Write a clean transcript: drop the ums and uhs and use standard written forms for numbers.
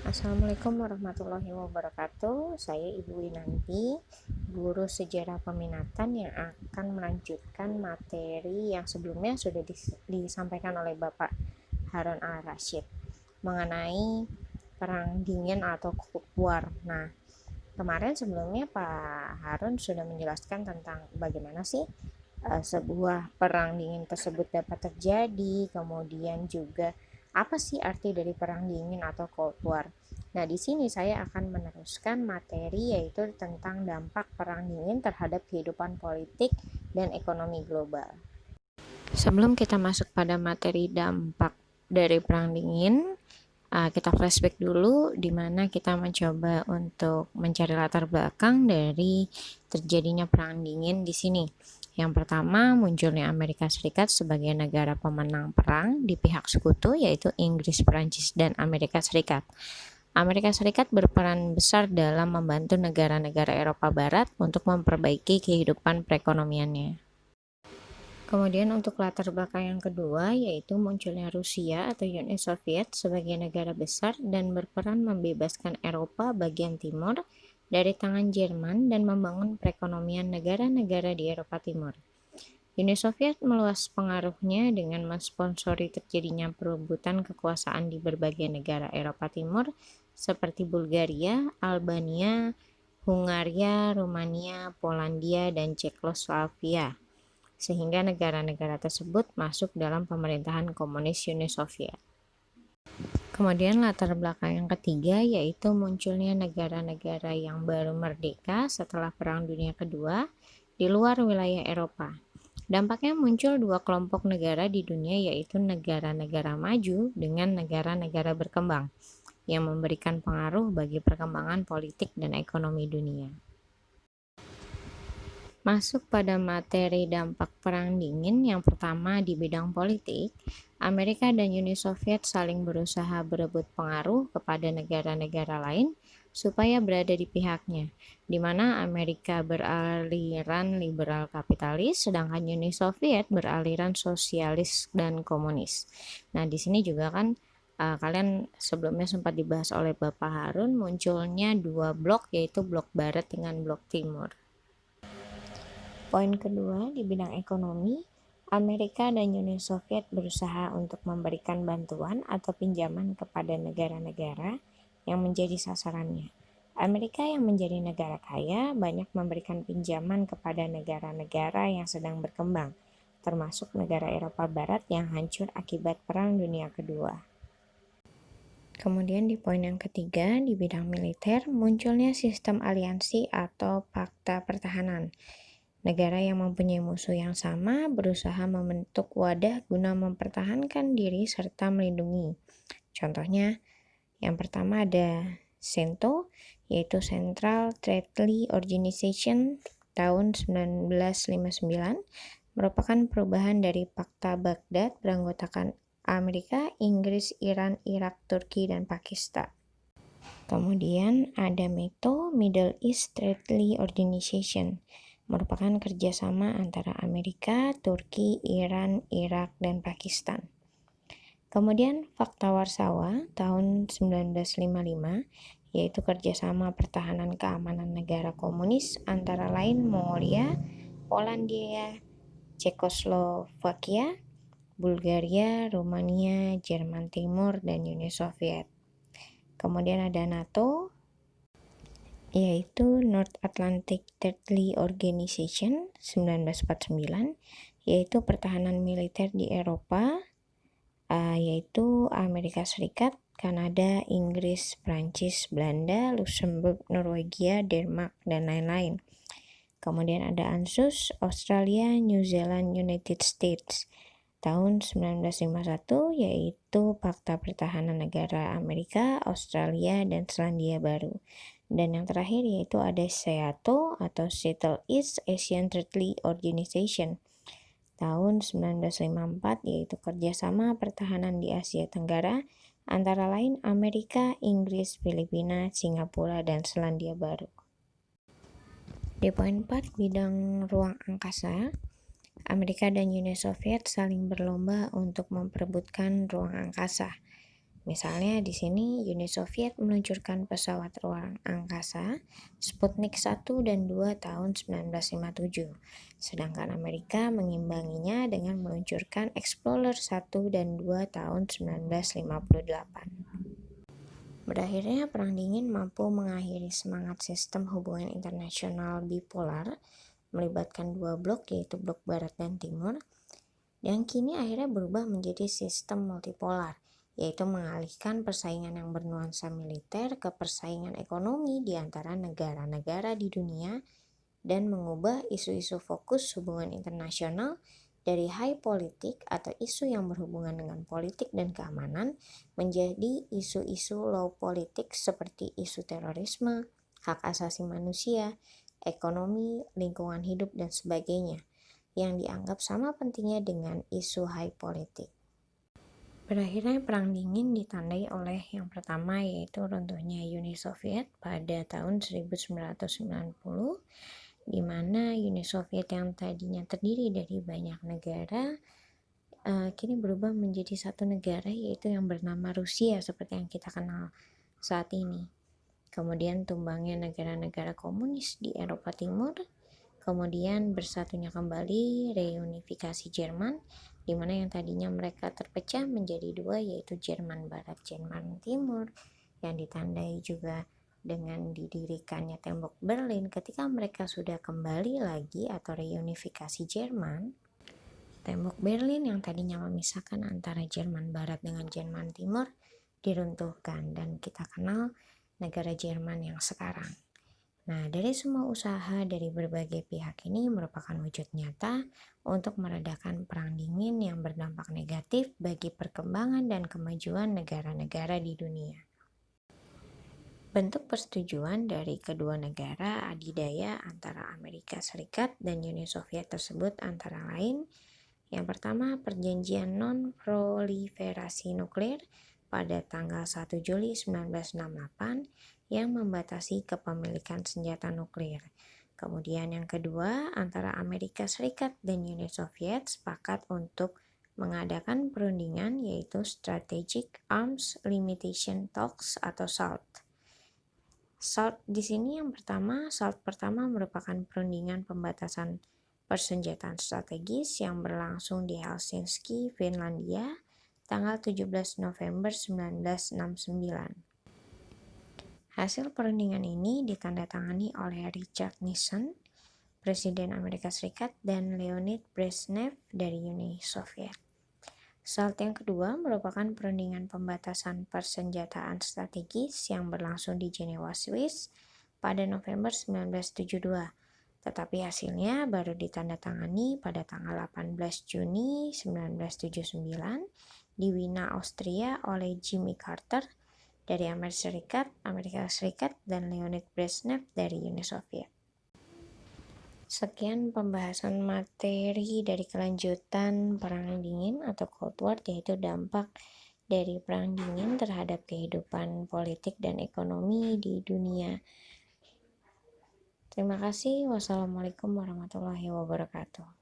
Assalamualaikum warahmatullahi wabarakatuh. Saya Ibu Winanti, guru sejarah peminatan yang akan melanjutkan materi yang sebelumnya sudah disampaikan oleh Bapak Harun Al-Rashid mengenai Perang Dingin atau Cold War. Nah, kemarin sebelumnya Pak Harun sudah menjelaskan tentang bagaimana sih sebuah perang dingin tersebut dapat terjadi, kemudian juga apa sih arti dari perang dingin atau Cold War. Nah, di sini saya akan meneruskan materi yaitu tentang dampak perang dingin terhadap kehidupan politik dan ekonomi global. Sebelum kita masuk pada materi dampak dari perang dingin, kita flashback dulu di mana kita mencoba untuk mencari latar belakang dari terjadinya perang dingin di sini. Yang pertama, munculnya Amerika Serikat sebagai negara pemenang perang di pihak sekutu yaitu Inggris, Prancis, dan Amerika Serikat. Amerika Serikat berperan besar dalam membantu negara-negara Eropa Barat untuk memperbaiki kehidupan perekonomiannya. Kemudian untuk latar belakang yang kedua yaitu munculnya Rusia atau Uni Soviet sebagai negara besar dan berperan membebaskan Eropa bagian timur dari tangan Jerman dan membangun perekonomian negara-negara di Eropa Timur. Uni Soviet meluas pengaruhnya dengan mensponsori terjadinya perebutan kekuasaan di berbagai negara Eropa Timur seperti Bulgaria, Albania, Hungaria, Rumania, Polandia, dan Cekoslovakia, sehingga negara-negara tersebut masuk dalam pemerintahan komunis Uni Soviet. Kemudian latar belakang yang ketiga yaitu munculnya negara-negara yang baru merdeka setelah Perang Dunia Kedua di luar wilayah Eropa. Dampaknya muncul dua kelompok negara di dunia yaitu negara-negara maju dengan negara-negara berkembang yang memberikan pengaruh bagi perkembangan politik dan ekonomi dunia. Masuk pada materi dampak perang dingin, yang pertama di bidang politik, Amerika dan Uni Soviet saling berusaha berebut pengaruh kepada negara-negara lain supaya berada di pihaknya, di mana Amerika beraliran liberal kapitalis, sedangkan Uni Soviet beraliran sosialis dan komunis. Nah, di sini juga kan kalian sebelumnya sempat dibahas oleh Bapak Harun, munculnya dua blok yaitu blok barat dengan blok timur. Poin kedua, di bidang ekonomi, Amerika dan Uni Soviet berusaha untuk memberikan bantuan atau pinjaman kepada negara-negara yang menjadi sasarannya. Amerika yang menjadi negara kaya banyak memberikan pinjaman kepada negara-negara yang sedang berkembang, termasuk negara Eropa Barat yang hancur akibat Perang Dunia Kedua. Kemudian di poin yang ketiga, di bidang militer, munculnya sistem aliansi atau fakta pertahanan. Negara yang mempunyai musuh yang sama berusaha membentuk wadah guna mempertahankan diri serta melindungi. Contohnya, yang pertama ada CENTO, yaitu Central Treaty Organization tahun 1959, merupakan perubahan dari Pakta Baghdad beranggotakan Amerika, Inggris, Iran, Irak, Turki, dan Pakistan. Kemudian ada METO, Middle East Treaty Organization, merupakan kerjasama antara Amerika, Turki, Iran, Irak, dan Pakistan. Kemudian Fakta Warsawa tahun 1955, yaitu kerjasama pertahanan keamanan negara komunis antara lain Mongolia, Polandia, Cekoslovakia, Bulgaria, Rumania, Jerman Timur, dan Uni Soviet. Kemudian ada NATO, yaitu North Atlantic Treaty Organization 1949, yaitu pertahanan militer di Eropa, yaitu Amerika Serikat, Kanada, Inggris, Prancis, Belanda, Luxembourg, Norwegia, Denmark, dan lain-lain. Kemudian ada ANZUS, Australia, New Zealand, United States tahun 1951, yaitu Fakta Pertahanan Negara Amerika, Australia, dan Selandia Baru. Dan yang terakhir yaitu ada SEATO atau Settle East Asian Treaty Organization tahun 1954, yaitu kerjasama pertahanan di Asia Tenggara antara lain Amerika, Inggris, Filipina, Singapura, dan Selandia Baru. Di poin 4, bidang ruang angkasa, Amerika dan Uni Soviet saling berlomba untuk memperebutkan ruang angkasa. Misalnya di sini Uni Soviet meluncurkan pesawat ruang angkasa Sputnik 1 dan 2 tahun 1957. Sedangkan Amerika mengimbanginya dengan meluncurkan Explorer 1 dan 2 tahun 1958. Berakhirnya Perang Dingin mampu mengakhiri semangat sistem hubungan internasional bipolar melibatkan dua blok, yaitu blok barat dan timur, yang kini akhirnya berubah menjadi sistem multipolar, yaitu mengalihkan persaingan yang bernuansa militer ke persaingan ekonomi di antara negara-negara di dunia dan mengubah isu-isu fokus hubungan internasional dari high politik atau isu yang berhubungan dengan politik dan keamanan menjadi isu-isu low politik seperti isu terorisme, hak asasi manusia, ekonomi, lingkungan hidup, dan sebagainya yang dianggap sama pentingnya dengan isu high politik. Berakhirnya Perang Dingin ditandai oleh yang pertama, yaitu runtuhnya Uni Soviet pada tahun 1990, di mana Uni Soviet yang tadinya terdiri dari banyak negara kini berubah menjadi satu negara, yaitu yang bernama Rusia seperti yang kita kenal saat ini. Kemudian tumbangnya negara-negara komunis di Eropa Timur, kemudian bersatunya kembali reunifikasi Jerman, di mana yang tadinya mereka terpecah menjadi dua, yaitu Jerman Barat, Jerman Timur, yang ditandai juga dengan didirikannya tembok Berlin. Ketika mereka sudah kembali lagi atau reunifikasi Jerman, tembok Berlin yang tadinya memisahkan antara Jerman Barat dengan Jerman Timur diruntuhkan, dan kita kenal negara Jerman yang sekarang. Nah, dari semua usaha dari berbagai pihak ini merupakan wujud nyata untuk meredakan Perang Dingin yang berdampak negatif bagi perkembangan dan kemajuan negara-negara di dunia. Bentuk persetujuan dari kedua negara adidaya antara Amerika Serikat dan Uni Soviet tersebut antara lain: yang pertama, Perjanjian Non-Proliferasi Nuklir pada tanggal 1 Juli 1968 yang membatasi kepemilikan senjata nuklir. Kemudian yang kedua, antara Amerika Serikat dan Uni Soviet sepakat untuk mengadakan perundingan, yaitu Strategic Arms Limitation Talks atau SALT. SALT di sini yang pertama, SALT pertama merupakan perundingan pembatasan persenjataan strategis yang berlangsung di Helsinki, Finlandia, tanggal 17 November 1969. Hasil perundingan ini ditandatangani oleh Richard Nixon, Presiden Amerika Serikat, dan Leonid Brezhnev dari Uni Soviet. SALT yang kedua merupakan perundingan pembatasan persenjataan strategis yang berlangsung di Jenewa, Swiss pada November 1972, tetapi hasilnya baru ditandatangani pada tanggal 18 Juni 1979 di Wina, Austria oleh Jimmy Carter dari Amerika Serikat, dan Leonid Brezhnev dari Uni Soviet. Sekian pembahasan materi dari kelanjutan Perang Dingin atau Cold War, yaitu dampak dari Perang Dingin terhadap kehidupan politik dan ekonomi di dunia. Terima kasih. Wassalamualaikum warahmatullahi wabarakatuh.